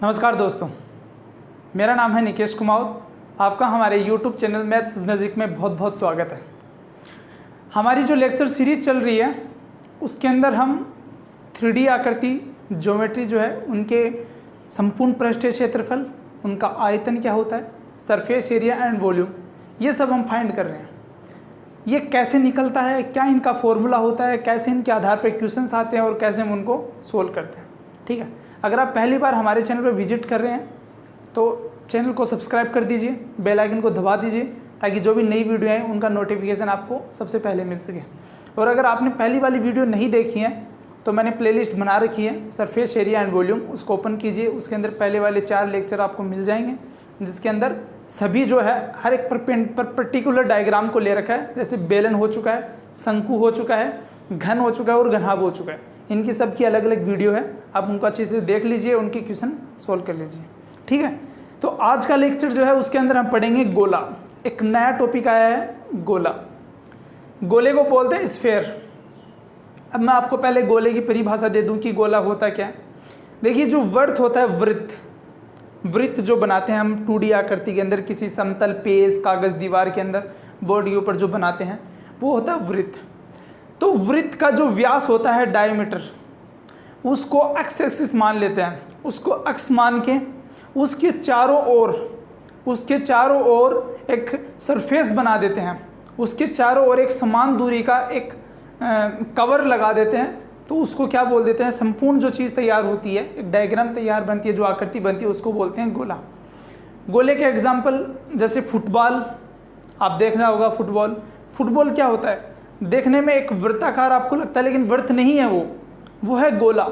नमस्कार दोस्तों, मेरा नाम है निकेश कुमार। आपका हमारे YouTube चैनल मैथ्स मैजिक में बहुत बहुत स्वागत है। हमारी जो लेक्चर सीरीज चल रही है उसके अंदर हम 3D आकृति ज्योमेट्री जो है उनके संपूर्ण पृष्ठीय क्षेत्रफल, उनका आयतन क्या होता है, सरफेस एरिया एंड वॉल्यूम, ये सब हम फाइंड कर रहे हैं। ये कैसे निकलता है, क्या इनका फॉर्मूला होता है, कैसे इनके आधार पर क्वेश्चंस आते हैं और कैसे हम उनको सोल्व करते हैं। ठीक है, अगर आप पहली बार हमारे चैनल पर विजिट कर रहे हैं तो चैनल को सब्सक्राइब कर दीजिए, बेल आइकन को दबा दीजिए ताकि जो भी नई वीडियो है उनका नोटिफिकेशन आपको सबसे पहले मिल सके। और अगर आपने पहली वाली वीडियो नहीं देखी है तो मैंने प्लेलिस्ट बना रखी है सरफेस एरिया एंड वॉल्यूम, उसको ओपन कीजिए। उसके अंदर पहले वाले 4 लेक्चर आपको मिल जाएंगे जिसके अंदर सभी जो है हर एक पर्टिकुलर डायग्राम को ले रखा है। जैसे बेलन हो चुका है, शंकु हो चुका है, घन हो चुका है और घनाभ हो चुका है। इनकी सबकी अलग अलग वीडियो है, आप उनको अच्छे से देख लीजिए, उनके क्वेश्चन सोल्व कर लीजिए। ठीक है, तो आज का लेक्चर जो है उसके अंदर हम पढ़ेंगे गोला। एक नया टॉपिक आया है गोला। गोले को बोलते हैं स्फेयर। अब मैं आपको पहले गोले की परिभाषा दे दूं कि गोला होता क्या है। देखिए, जो वर्त होता है, वृत्त जो बनाते हैं हम 2D आकृति के अंदर, किसी समतल पेज, कागज, दीवार के अंदर, बोर्ड के ऊपर जो बनाते हैं वो होता है वृत्त। तो वृत्त का जो व्यास होता है, डायमीटर, उसको एक्स एक्सिस मान लेते हैं। उसको अक्ष मान के उसके चारों ओर एक सरफेस बना देते हैं। उसके चारों ओर एक समान दूरी का एक कवर लगा देते हैं। तो उसको क्या बोल देते हैं, संपूर्ण जो चीज़ तैयार होती है, एक डायग्राम तैयार बनती है, जो आकृति बनती है, उसको बोलते हैं गोला। गोले के एग्जाम्पल जैसे फुटबॉल, आप देखना होगा। फुटबॉल क्या होता है, देखने में एक वृत्ताकार आपको लगता है लेकिन वृत्त नहीं है, वो है गोला,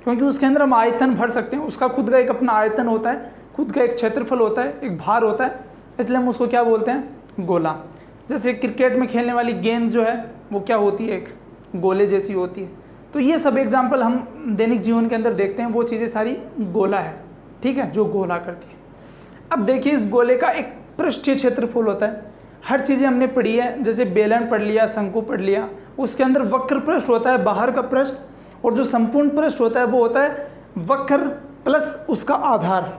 क्योंकि उसके अंदर हम आयतन भर सकते हैं। उसका खुद का एक अपना आयतन होता है, खुद का एक क्षेत्रफल होता है, एक भार होता है, इसलिए हम उसको क्या बोलते हैं, गोला। जैसे क्रिकेट में खेलने वाली गेंद जो है वो क्या होती है, एक गोले जैसी होती है। तो ये सब एग्जाम्पल हम दैनिक जीवन के अंदर देखते हैं, वो चीज़ें सारी गोला है। ठीक है, जो गोला करती है। अब देखिए, इस गोले का एक पृष्ठीय क्षेत्रफल होता है। हर चीज़ें हमने पढ़ी है, जैसे बेलन पढ़ लिया, शंकु पढ़ लिया। उसके अंदर वक्र पृष्ठ होता है, बाहर का पृष्ठ, और जो संपूर्ण पृष्ठ होता है वो होता है वक्र प्लस उसका आधार।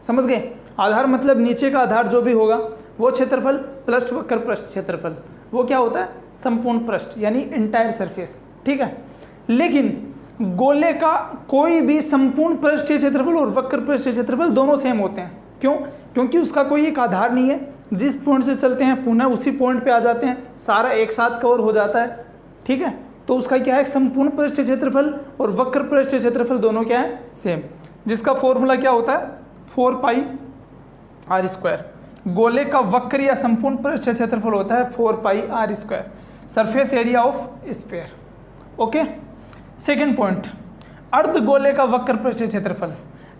समझ गए? आधार मतलब नीचे का आधार जो भी होगा वो क्षेत्रफल प्लस वक्र पृष्ठ क्षेत्रफल, वो क्या होता है, संपूर्ण पृष्ठ, यानी इंटायर सरफेस। ठीक है, लेकिन गोले का कोई भी संपूर्ण पृष्ठीय क्षेत्रफल और वक्र पृष्ठीय क्षेत्रफल दोनों सेम होते हैं। क्यों? क्योंकि उसका कोई एक आधार नहीं है। जिस पॉइंट से चलते हैं पुनः उसी पॉइंट पे आ जाते हैं, सारा एक साथ कवर हो जाता है। ठीक है, तो उसका क्या है, संपूर्ण पृष्ठीय क्षेत्रफल और वक्र पृष्ठीय क्षेत्रफल दोनों क्या है, सेम, जिसका फॉर्मूला क्या होता है, 4πr²। गोले का वक्र या संपूर्ण पृष्ठीय क्षेत्रफल होता है 4πr², surface area of sphere. Okay, second point, अर्धगोले का वक्र पृष्ठीय क्षेत्रफल।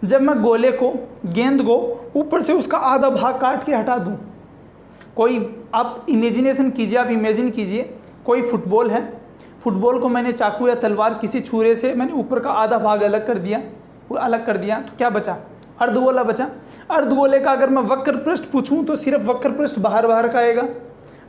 जब मैं गोले को, गेंद को ऊपर से उसका आधा भाग काट के हटा दूं, कोई आप इमेजिनेशन कीजिए, आप इमेजिन कीजिए कोई फुटबॉल है, फुटबॉल को मैंने चाकू या तलवार किसी छुरे से मैंने ऊपर का आधा भाग अलग कर दिया, तो क्या बचा, अर्धगोला बचा। अर्धगोले का अगर मैं वक्र पृष्ठ पूछूं तो सिर्फ वक्र पृष्ठ बाहर का आएगा,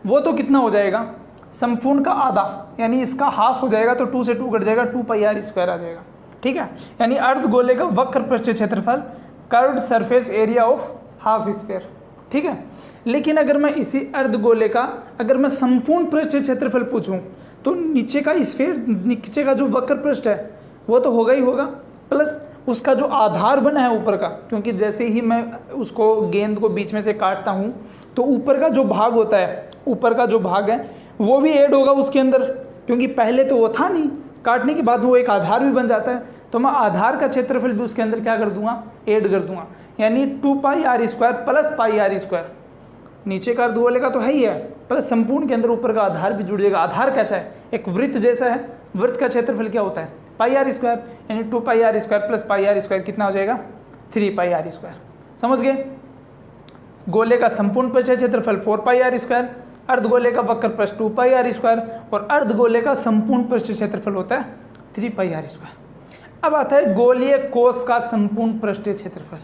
वो तो कितना हो जाएगा, संपूर्ण का आधा, यानी इसका हाफ हो जाएगा, तो 2 से 2 कट जाएगा, 2πr² आ जाएगा। ठीक है, यानी अर्धगोले का वक्र पृष्ठीय क्षेत्रफल, curved surface area of half sphere. ठीक है, लेकिन अगर मैं इसी अर्धगोले का अगर मैं संपूर्ण पृष्ठीय क्षेत्रफल पूछूं तो नीचे का स्फीयर, नीचे का जो वक्र पृष्ठ है वो तो होगा ही होगा, प्लस उसका जो आधार बना है ऊपर का, क्योंकि जैसे ही मैं उसको, गेंद को बीच में से काटता हूँ तो ऊपर का जो भाग होता है, ऊपर का जो भाग है वो भी ऐड होगा उसके अंदर, क्योंकि पहले तो वो था नहीं, काटने के बाद वो एक आधार भी बन जाता है। तो मैं आधार का क्षेत्रफल भी उसके अंदर क्या कर दूंगा, ऐड कर दूंगा, यानी 2πr² प्लस πr²। नीचे का अर्धगोले का तो है ही है, प्लस संपूर्ण के अंदर ऊपर का आधार भी जुड़ जाएगा। आधार कैसा है, एक वृत्त जैसा है, वृत्त का क्षेत्रफल क्या होता है, πr², यानी 2πr² प्लस πr² कितना हो जाएगा, 3πr²। समझ गए? गोले का संपूर्ण पृष्ठीय क्षेत्रफल 4πr², अर्धगोले का वक्र पृष्ठ 2πr² और अर्धगोले का संपूर्ण पृष्ठीय क्षेत्रफल होता है 3πr²। अब आता है गोलीय कोश का संपूर्ण पृष्ठीय क्षेत्रफल।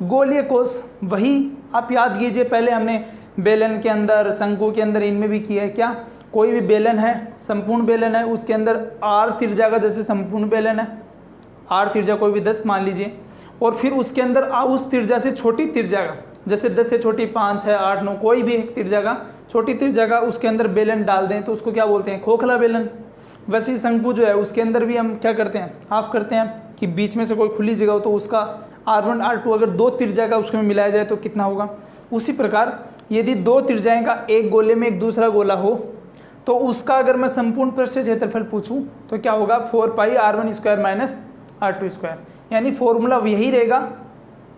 गोलीय कोश वही आप याद कीजिए, पहले हमने बेलन के अंदर, शंकु के अंदर, इनमें भी किया है। क्या, कोई भी बेलन है, संपूर्ण बेलन है, उसके अंदर r त्रिज्या का जैसे संपूर्ण बेलन है, r त्रिज्या कोई भी 10 मान लीजिए, और फिर उसके अंदर उस त्रिज्या से छोटी त्रिज्या का, जैसे 10 से छोटी 5, 6, 8, 9 कोई भी एक त्रिज्या का, छोटी त्रिज्या का उसके अंदर बेलन डाल दें तो उसको क्या बोलते हैं, खोखला बेलन। वैसे ही शंकु जो है उसके अंदर भी हम क्या करते हैं, हाफ करते हैं कि बीच में से कोई खुली जगह हो तो उसका R1 R2 अगर 2 त्रिज्या का उसमें मिलाया जाए तो कितना होगा। उसी प्रकार यदि 2 त्रिज्याएं का एक गोले में एक दूसरा गोला हो तो उसका अगर मैं संपूर्ण पृष्ठीय क्षेत्रफल पूछूं तो क्या होगा, 4πr1² माइनस r2²। यानी फॉर्मूला यही रहेगा,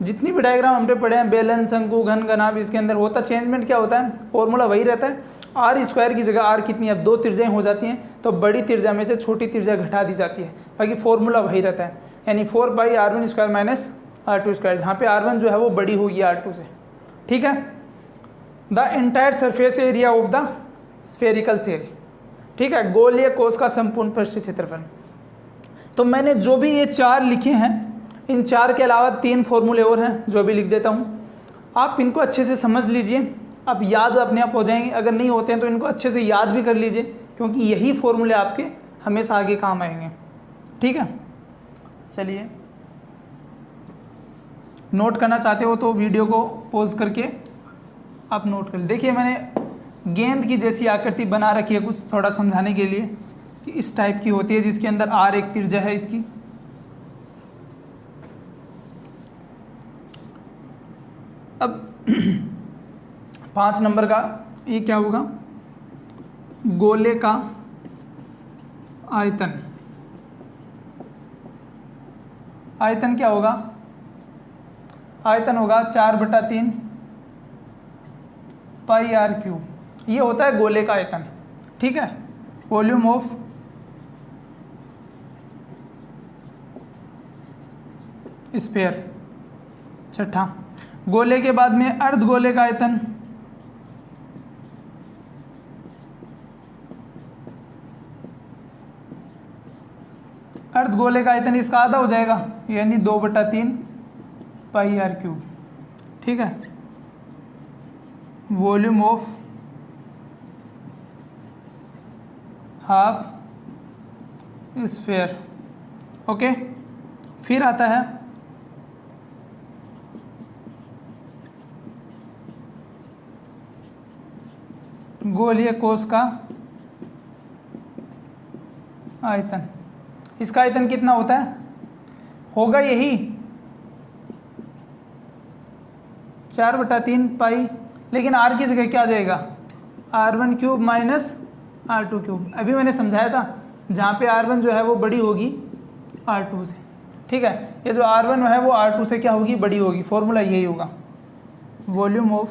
जितनी भी डायग्राम हमने पढ़े हैं, बेलन, शंकु, घन, घनाभ, इसके अंदर होता चेंजमेंट क्या होता है, फॉर्मूला वही रहता है। r² की जगह r कितनी, अब 2 त्रिज्याएं हो जाती हैं तो बड़ी त्रिज्या में से छोटी त्रिज्या घटा दी जाती है, बाकी फॉर्मूला वही रहता है। यानी 4πr1² माइनस r2², जहाँ पे r1 जो है वो बड़ी होगी r2 से। ठीक है। The entire surface area of the spherical shell, ठीक है, गोलीय कोश का संपूर्ण पृष्ठीय क्षेत्रफल। तो मैंने जो भी ये 4 लिखे हैं, इन 4 के अलावा 3 फॉर्मूले और हैं जो भी लिख देता हूँ, आप इनको अच्छे से समझ लीजिए। अब याद अपने आप हो जाएंगे, अगर नहीं होते हैं तो इनको अच्छे से याद भी कर लीजिए, क्योंकि यही फॉर्मूले आपके हमेशा आगे काम आएंगे। ठीक है, चलिए नोट करना चाहते हो तो वीडियो को पॉज करके आप नोट कर। देखिए मैंने गेंद की जैसी आकृति बना रखी है कुछ, थोड़ा समझाने के लिए कि इस टाइप की होती है, जिसके अंदर R एक त्रिज्या है इसकी। अब 5 नंबर का ये क्या होगा, गोले का आयतन। आयतन क्या होगा, आयतन होगा 4/3 πr³। ये होता है गोले का आयतन। ठीक है, वॉल्यूम ऑफ स्फीयर। छठा, गोले के बाद में अर्धगोले का आयतन। अर्धगोले का आयतन इसका आधा हो जाएगा, यानी 2/3 πr³। ठीक है, volume of half sphere. Okay, फिर आता है गोलीय कोश का आयतन। इसका आयतन कितना होता है, होगा यही 4/3 पाई, लेकिन r की जगह क्या आ जाएगा, r1³ माइनस r2³। अभी मैंने समझाया था, जहाँ पे r1 जो है वो बड़ी होगी r2 से। ठीक है, ये जो r1 है वो r2 से क्या होगी, बड़ी होगी। फॉर्मूला यही होगा, वॉल्यूम ऑफ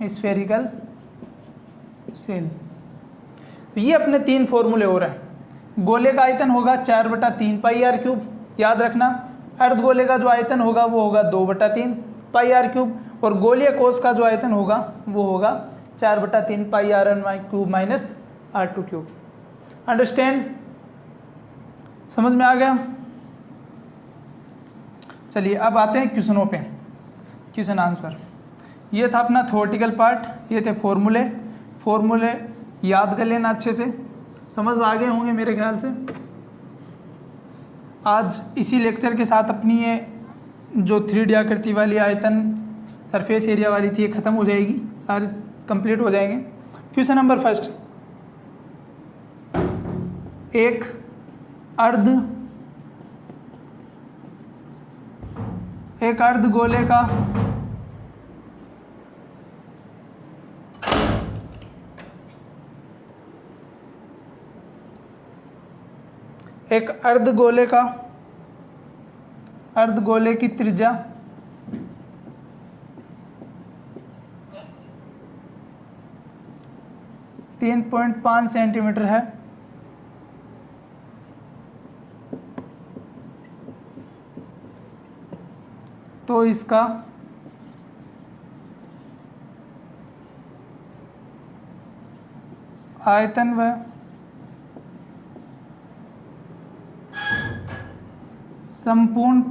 स्फेरिकल सेल। तो ये अपने 3 फॉर्मूले हो रहे हैं। गोले का आयतन होगा 4/3 πr³, याद रखना। अर्धगोले का जो आयतन होगा वो होगा 2/3 πr³, और गोलीय कोश का जो आयतन होगा वो होगा 4/3 πr1³ माइनस r2³। अंडरस्टैंड, समझ में आ गया। चलिए अब आते हैं क्वेश्चनों पे, क्वेश्चन आंसर। ये था अपना थ्योरेटिकल पार्ट, ये थे फॉर्मूले। फॉर्मूले याद कर लेना अच्छे से, समझ आ गए होंगे मेरे ख्याल से। आज इसी लेक्चर के साथ अपनी ये जो 3D आकृति वाली आयतन सरफेस एरिया वाली थी ये ख़त्म हो जाएगी, सारे कंप्लीट हो जाएंगे। क्वेश्चन नंबर फर्स्ट, एक अर्धगोले का अर्धगोले की त्रिज्या 3.5 सेंटीमीटर है। तो इसका आयतन व संपूर्ण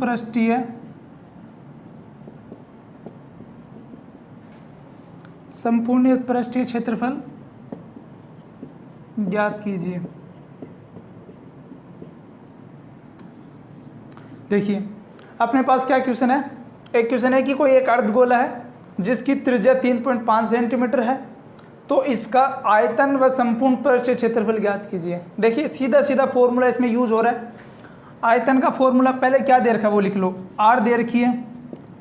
पृष्ठीय क्षेत्रफल ज्ञात कीजिए। देखिए अपने पास क्या क्वेश्चन है, एक क्वेश्चन है कि कोई एक अर्धगोला है जिसकी त्रिज्या 3.5 सेंटीमीटर है, तो इसका आयतन व संपूर्ण पृष्ठीय क्षेत्रफल ज्ञात कीजिए। देखिए सीधा सीधा फॉर्मूला इसमें यूज हो रहा है। आयतन का फॉर्मूला पहले क्या दे रखा है वो लिख लो, आर दे रखी है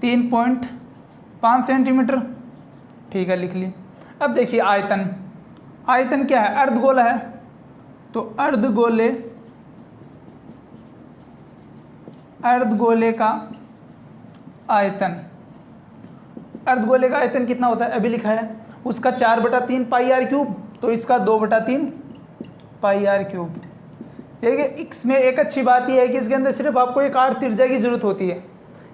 3.5 सेंटीमीटर, ठीक है लिख ली। अब देखिए आयतन, आयतन क्या है, अर्धगोला है, तो अर्धगोले का आयतन, अर्धगोले का आयतन कितना होता है अभी लिखा है, उसका 4/3 पाई आर क्यूब, तो इसका 2/3 पाई आर क्यूब। देखिए इसमें एक अच्छी बात यह है कि इसके अंदर सिर्फ आपको एक आर त्रिज्या की जरूरत होती है,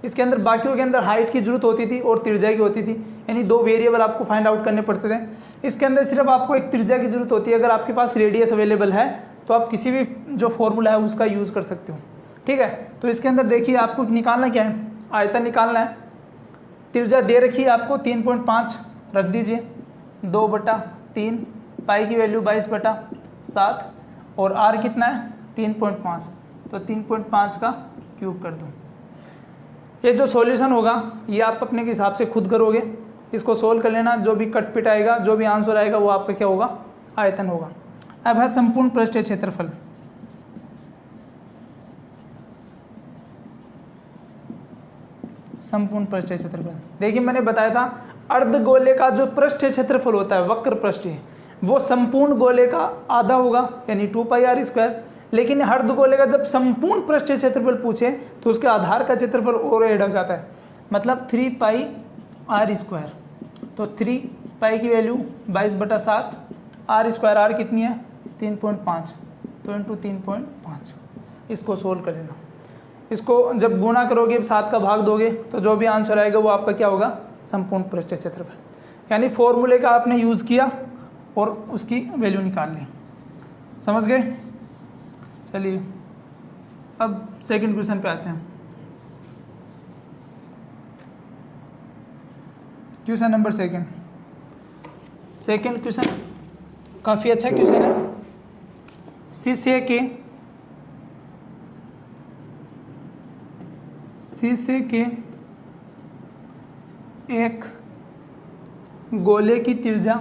इसके अंदर बाकियों के अंदर हाइट की जरूरत होती थी और त्रिज्या की होती थी, यानी 2 वेरिएबल आपको फाइंड आउट करने पड़ते थे। इसके अंदर सिर्फ आपको एक त्रिज्या की जरूरत होती है। अगर आपके पास रेडियस अवेलेबल है तो आप किसी भी जो फॉर्मूला है उसका यूज़ कर सकते हो, ठीक है। तो इसके अंदर देखिए आपको निकालना क्या है, आयतन निकालना है। त्रिज्या दे रखी है आपको 3.5, रख दीजिए, 2/3, पाई की वैल्यू 22/7 और आर कितना है 3.5, तो 3.5 का क्यूब कर दो। ये जो सॉल्यूशन होगा ये आप अपने के हिसाब से खुद करोगे, इसको सोल्व कर लेना, जो भी कट पिट आएगा, जो भी आंसर आएगा वो आपका क्या होगा, आयतन होगा। अब है संपूर्ण पृष्ठीय क्षेत्रफल। संपूर्ण पृष्ठीय क्षेत्रफल, देखिए मैंने बताया था अर्धगोले का जो पृष्ठीय क्षेत्रफल होता है वक्र पृष्ठीय, वो संपूर्ण गोले का आधा होगा यानी 2 पाई आर स्क्वायर। लेकिन अर्धगोले का जब संपूर्ण पृष्ठीय क्षेत्रफल पूछे तो उसके आधार का क्षेत्रफल और ऐड हो जाता है, मतलब 3 पाई आर स्क्वायर। तो 3 पाई की वैल्यू 22/7, आर स्क्वायर, आर कितनी है 3.5, तो इंटू 3.5। इसको सोल्व कर लेना, इसको जब गुणा करोगे 7 का भाग दोगे तो जो भी आंसर आएगा वो आपका क्या होगा, संपूर्ण पृष्ठीय क्षेत्रफल। यानी फॉर्मूले का आपने यूज़ किया और उसकी वैल्यू निकाल ली, समझ गए। चलिए अब सेकंड क्वेश्चन पे आते हैं। क्वेश्चन नंबर सेकंड क्वेश्चन काफ़ी अच्छा क्वेश्चन है। शीशे के एक गोले की त्रिज्या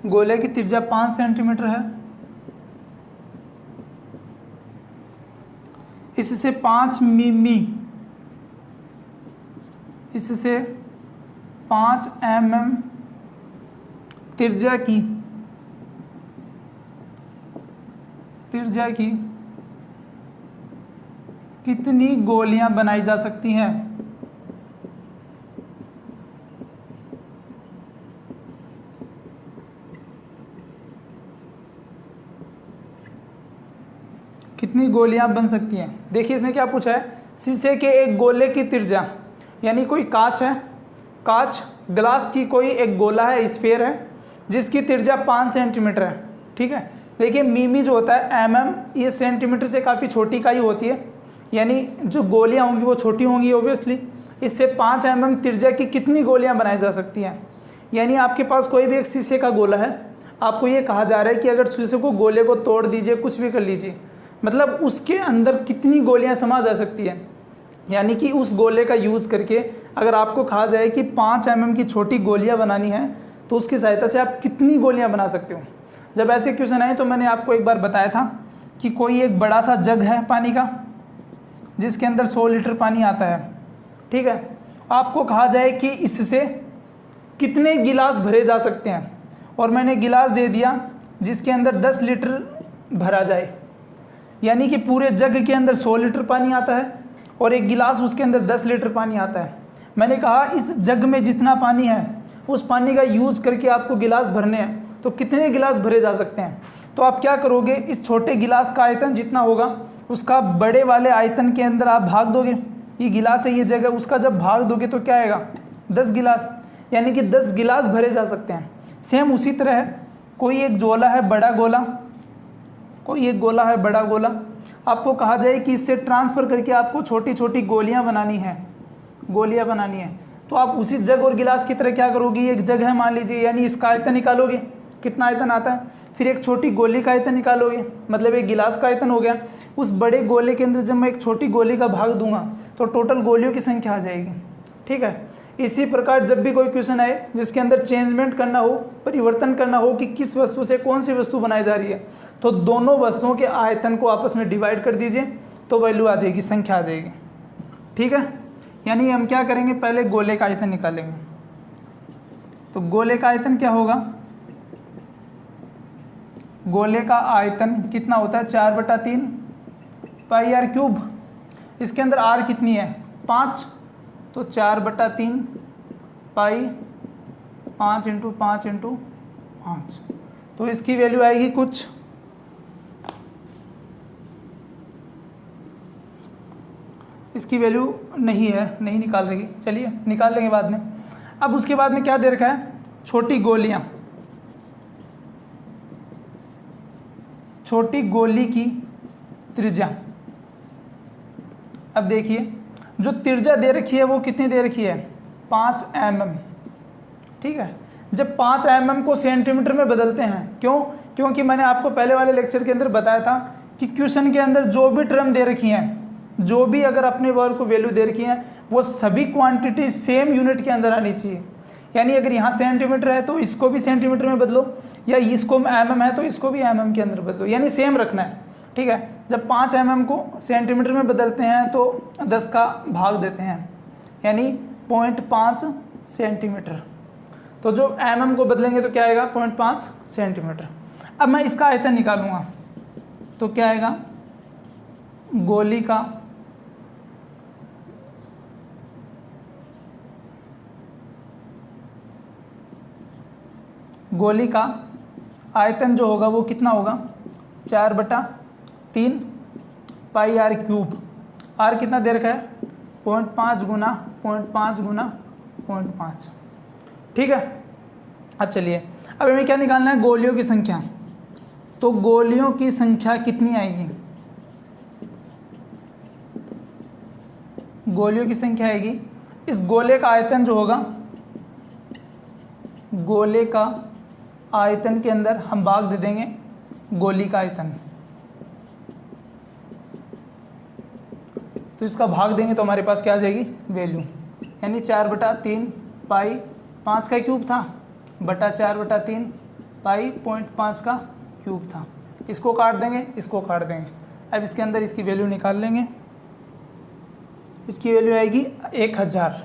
गोले की त्रिज्या 5 सेंटीमीटर है। इससे 5 मिमी, इससे 5 mm त्रिज्या की कितनी गोलियां बनाई जा सकती हैं। कितनी गोलियां बन सकती हैं। देखिए इसने क्या पूछा है, शीशे के एक गोले की त्रिज्या, यानी कोई कांच है, कांच ग्लास की कोई एक गोला है, स्फीयर है, जिसकी त्रिज्या 5 सेंटीमीटर है, ठीक है। देखिए मिमी जो होता है mm, ये सेंटीमीटर से काफ़ी छोटी इकाई होती है, यानी जो गोलियां होंगी वो छोटी होंगी ओब्वियसली। इससे 5 mm त्रिज्या की कितनी गोलियां बनाई जा सकती हैं। यानी आपके पास कोई भी एक शीशे का गोला है, आपको ये कहा जा रहा है कि अगर शीशे को गोले को तोड़ दीजिए, कुछ भी कर लीजिए, मतलब उसके अंदर कितनी गोलियां समा जा सकती हैं। यानी कि उस गोले का यूज़ करके अगर आपको कहा जाए कि 5 mm की छोटी गोलियां बनानी है तो उसकी सहायता से आप कितनी गोलियां बना सकते हो। जब ऐसे क्वेश्चन आए तो मैंने आपको एक बार बताया था कि कोई एक बड़ा सा जग है पानी का जिसके अंदर 100 लीटर पानी आता है, ठीक है। आपको कहा जाए कि इससे कितने गिलास भरे जा सकते हैं, और मैंने गिलास दे दिया जिसके अंदर 10 लीटर भरा जाए, यानी कि पूरे जग के अंदर 100 लीटर पानी आता है और एक गिलास उसके अंदर 10 लीटर पानी आता है। मैंने कहा इस जग में जितना पानी है उस पानी का यूज़ करके आपको गिलास भरने हैं, तो कितने गिलास भरे जा सकते हैं। तो आप क्या करोगे, इस छोटे गिलास का आयतन जितना होगा उसका बड़े वाले आयतन के अंदर आप भाग दोगे। ये गिलास है, ये जगह, उसका जब भाग दोगे तो क्या आएगा 10 गिलास, यानी कि 10 गिलास भरे जा सकते हैं। सेम उसी तरह है, कोई एक गोला है बड़ा गोला, कोई एक गोला है बड़ा गोला, आपको कहा जाए कि इससे ट्रांसफ़र करके आपको छोटी छोटी गोलियां बनानी है, तो आप उसी जग और गिलास की तरह क्या करोगे, एक जग है मान लीजिए, यानी इसका आयतन निकालोगे, कितना आयतन आता है, फिर एक छोटी गोली का आयतन निकालोगे, मतलब एक गिलास का आयतन हो गया। उस बड़े गोले के अंदर जब मैं एक छोटी गोली का भाग दूंगा तो टोटल गोलियों की संख्या आ जाएगी। ठीक है, इसी प्रकार जब भी कोई क्वेश्चन आए जिसके अंदर चेंजमेंट करना हो, परिवर्तन करना हो कि किस वस्तु से कौन सी वस्तु बनाई जा रही है, तो दोनों वस्तुओं के आयतन को आपस में डिवाइड कर दीजिए तो वैल्यू आ जाएगी, संख्या आ जाएगी। ठीक है, यानी हम क्या करेंगे, पहले गोले का आयतन निकालेंगे। तो गोले का आयतन क्या होगा, गोले का आयतन कितना होता है, 4/3 पाई आर क्यूब। इसके अंदर आर कितनी है, 5, तो 4/3 पाई 5 × 5 × 5, तो इसकी वैल्यू आएगी कुछ, इसकी वैल्यू नहीं है, नहीं निकाल रही, चलिए निकाल लेंगे बाद में। अब उसके बाद में क्या दे रखा है, छोटी गोलियां, छोटी गोली की त्रिज्या। अब देखिए जो त्रिज्या दे रखी है वो कितनी दे रखी है, 5 mm। ठीक है, जब 5 mm को सेंटीमीटर में बदलते हैं, क्यों, क्योंकि मैंने आपको पहले वाले लेक्चर के अंदर बताया था कि क्वेश्चन के अंदर जो भी टर्म दे रखी हैं, जो भी अगर अपने वर्ग को वैल्यू दे रखी है, वो सभी क्वांटिटी सेम यूनिट के अंदर आनी चाहिए। यानी अगर यहाँ सेंटीमीटर है तो इसको भी सेंटीमीटर में बदलो, या इसको mm है तो इसको भी mm के अंदर बदलो, यानी सेम रखना है। ठीक है, जब 5 mm को सेंटीमीटर में बदलते हैं तो 10 का भाग देते हैं, यानी 0.5 सेंटीमीटर। तो जो mm को बदलेंगे तो क्या आएगा, 0.5 सेंटीमीटर। अब मैं इसका आयतन निकालूंगा तो क्या आएगा, गोली का आयतन जो होगा वो कितना होगा, 4/3 पाई आर क्यूब। आर कितना दे रखा है, 0.5 गुना 0.5 गुना 0.5। ठीक है, अब चलिए, अब हमें क्या निकालना है, गोलियों की संख्या। तो गोलियों की संख्या कितनी आएगी, गोलियों की संख्या आएगी, इस गोले का आयतन जो होगा, गोले का आयतन के अंदर हम भाग दे देंगे गोली का आयतन, तो इसका भाग देंगे तो हमारे पास क्या आ जाएगी, वैल्यू, यानी 4/3 पाई 5 का क्यूब था बटा 4/3 पाई 0.5 का क्यूब था। इसको काट देंगे, इसको काट देंगे। अब इसके अंदर इसकी वैल्यू निकाल लेंगे, इसकी वैल्यू आएगी 1000।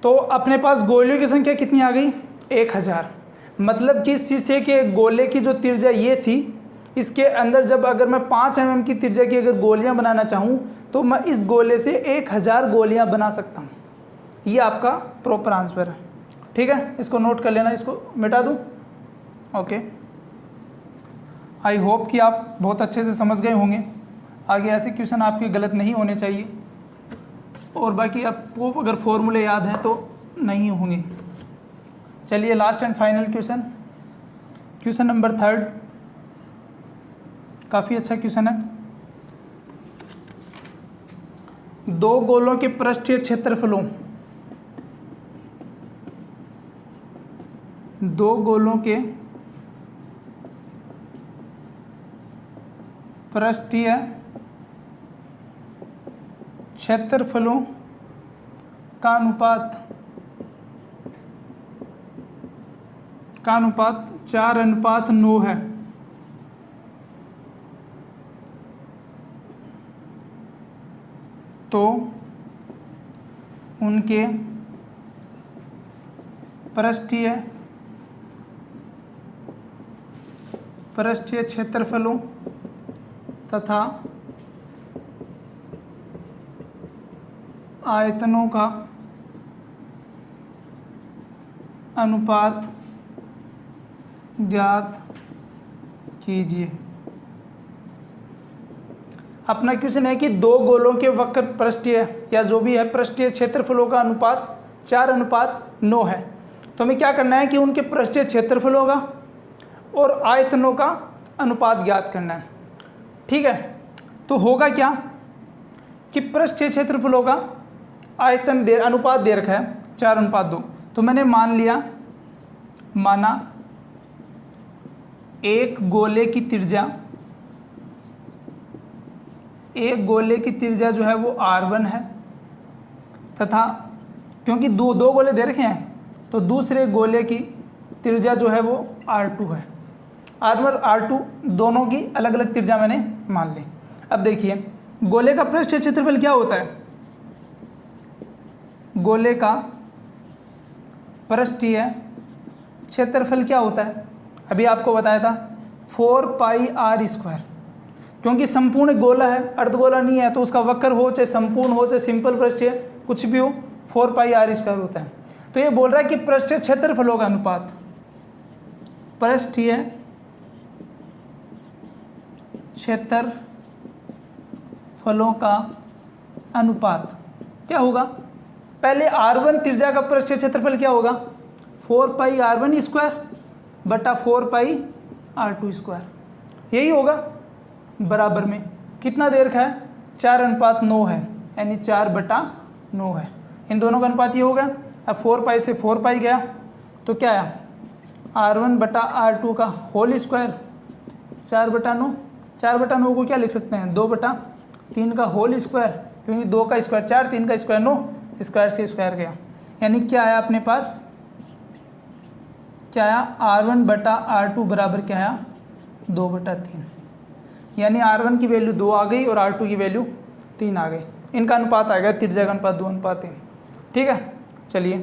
तो अपने पास गोलियों की संख्या कितनी आ गई, 1000। मतलब कि शीशे के गोले की जो त्रिज्या ये थी, इसके अंदर जब अगर मैं 5 mm की त्रिज्या की अगर गोलियां बनाना चाहूँ तो मैं इस गोले से 1000 गोलियां बना सकता हूँ। ये आपका प्रॉपर आंसर है। ठीक है, इसको नोट कर लेना, इसको मिटा दूँ। ओके, आई होप कि आप बहुत अच्छे से समझ गए होंगे। आगे ऐसे क्वेश्चन आपके गलत नहीं होने चाहिए, और बाकी आपको अगर फॉर्मूले याद हैं तो नहीं होंगे। चलिए last and final question, question number 3, काफ़ी अच्छा क्वेश्चन है। दो गोलों के पृष्ठीय क्षेत्रफलों, दो गोलों के पृष्ठीय क्षेत्रफलों का अनुपात 4:9 है। तो उनके पृष्ठीय क्षेत्रफलों तथा आयतनों का अनुपात ज्ञात कीजिए। अपना क्वेश्चन है कि दो गोलों के वक्र पृष्ठीय या जो भी है पृष्ठीय क्षेत्रफलों का अनुपात 4:9 है। तो हमें क्या करना है कि उनके पृष्ठीय क्षेत्रफलों का और आयतनों का अनुपात ज्ञात करना है। ठीक है, तो होगा क्या कि पृष्ठीय क्षेत्रफलों का आयतन अनुपात दे रखा है 4:2। तो मैंने माना एक गोले की त्रिज्या जो है वो R1 है, तथा क्योंकि दो गोले दे रखे हैं तो दूसरे गोले की त्रिज्या जो है वो R2 है। R1 और R2 दोनों की अलग अलग त्रिज्या मैंने मान ली। अब देखिए गोले का पृष्ठीय क्षेत्रफल क्या होता है? गोले का पृष्ठीय क्षेत्रफल क्या होता है? अभी आपको बताया था 4πr²। क्योंकि संपूर्ण गोला है, अर्धगोला नहीं है, तो उसका वक्र हो चाहे संपूर्ण हो चाहे सिंपल पृष्ठीय कुछ भी हो 4πr² होता है। तो ये बोल रहा है कि पृष्ठीय क्षेत्रफलों का अनुपात, पृष्ठीय क्षेत्रफलों का अनुपात क्या होगा? पहले R1 त्रिज्या का पृष्ठीय क्षेत्रफल क्या होगा? 4πr1² बटा 4πr2², यही होगा। बराबर में कितना दे रखा है? 4:9 है, यानी 4/9 है। इन दोनों का अनुपात ये हो गया। अब 4π से 4π गया तो क्या आया? R1 बटा R2 का होल स्क्वायर 4/9। 4/9 को क्या लिख सकते हैं? 2/3 का होल स्क्वायर, क्योंकि 2 का स्क्वायर 4, 3 का स्क्वायर 9, स्क्वायर से स्क्वायर गया। यानी क्या आया अपने पास? क्या आया? R1 बटा R2 बराबर क्या आया? 2/3। यानी R1 की वैल्यू 2 आ गई और R2 की वैल्यू 3 आ गई। इनका अनुपात आ गया त्रिज्या का अनुपात 2:3। ठीक है, चलिए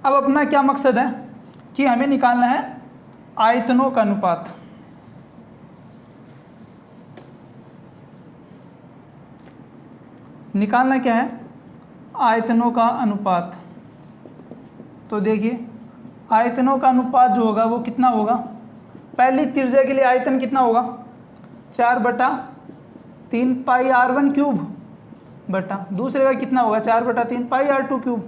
अब अपना क्या मकसद है कि हमें निकालना है आयतनों का अनुपात। निकालना क्या है? आयतनों का अनुपात। तो देखिए आयतनों का अनुपात जो होगा वो कितना होगा? पहली त्रिज्या के लिए आयतन कितना होगा? 4/3 πr1³ बटा दूसरे का कितना होगा? 4/3 πr2³।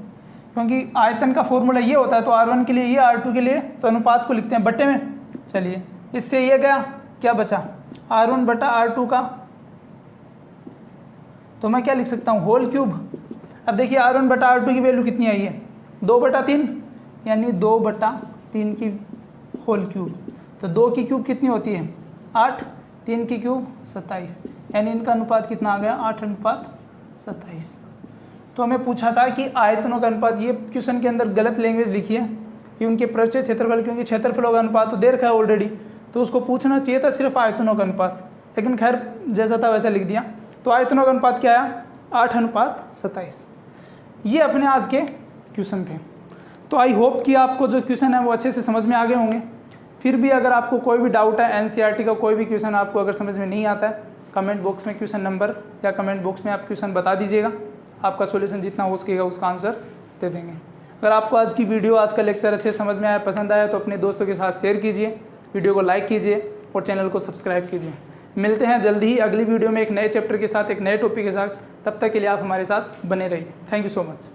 क्योंकि आयतन का फॉर्मूला ये होता है, तो R1 के लिए ये, R2 के लिए, तो अनुपात को लिखते हैं बट्टे में। चलिए इससे ये गया, क्या बचा? R1 बटा R2 का, तो मैं क्या लिख सकता हूँ? Whole cube. अब देखिए R1 बटा R2 की वैल्यू कितनी आई है? 2/3, यानी 2/3 की होल क्यूब। तो 2 की क्यूब कितनी होती है? 8, 3 की क्यूब 27, यानी इनका अनुपात कितना आ गया? 8:27। तो हमें पूछा था कि आयतनों का अनुपात, ये क्वेश्चन के अंदर गलत लैंग्वेज लिखी है कि उनके पृष्ठीय क्षेत्रफल, क्योंकि क्षेत्रफलों का अनुपात तो दे रखा है ऑलरेडी, तो उसको पूछना चाहिए था सिर्फ आयतनों का अनुपात, लेकिन खैर जैसा था वैसा लिख दिया। तो आयतनों का अनुपात क्या आया? 8:27। ये अपने आज के क्वेश्चन थे। तो आई होप कि आपको जो क्वेश्चन है वो अच्छे से समझ में आ गए होंगे। फिर भी अगर आपको कोई भी डाउट है, एनसीईआरटी का कोई भी क्वेश्चन आपको अगर समझ में नहीं आता है, कमेंट बॉक्स में क्वेश्चन नंबर या कमेंट बॉक्स में आप क्वेश्चन बता दीजिएगा। आपका सॉल्यूशन जितना हो सकेगा उसका आंसर दे देंगे। अगर आपको आज की वीडियो, आज का लेक्चर अच्छे समझ में आया, पसंद आया, तो अपने दोस्तों के साथ शेयर कीजिए, वीडियो को लाइक कीजिए और चैनल को सब्सक्राइब कीजिए। मिलते हैं जल्दी ही अगली वीडियो में एक नए चैप्टर के साथ, एक नए टॉपिक के साथ। तब तक के लिए आप हमारे साथ बने रहिए। Thank you so much.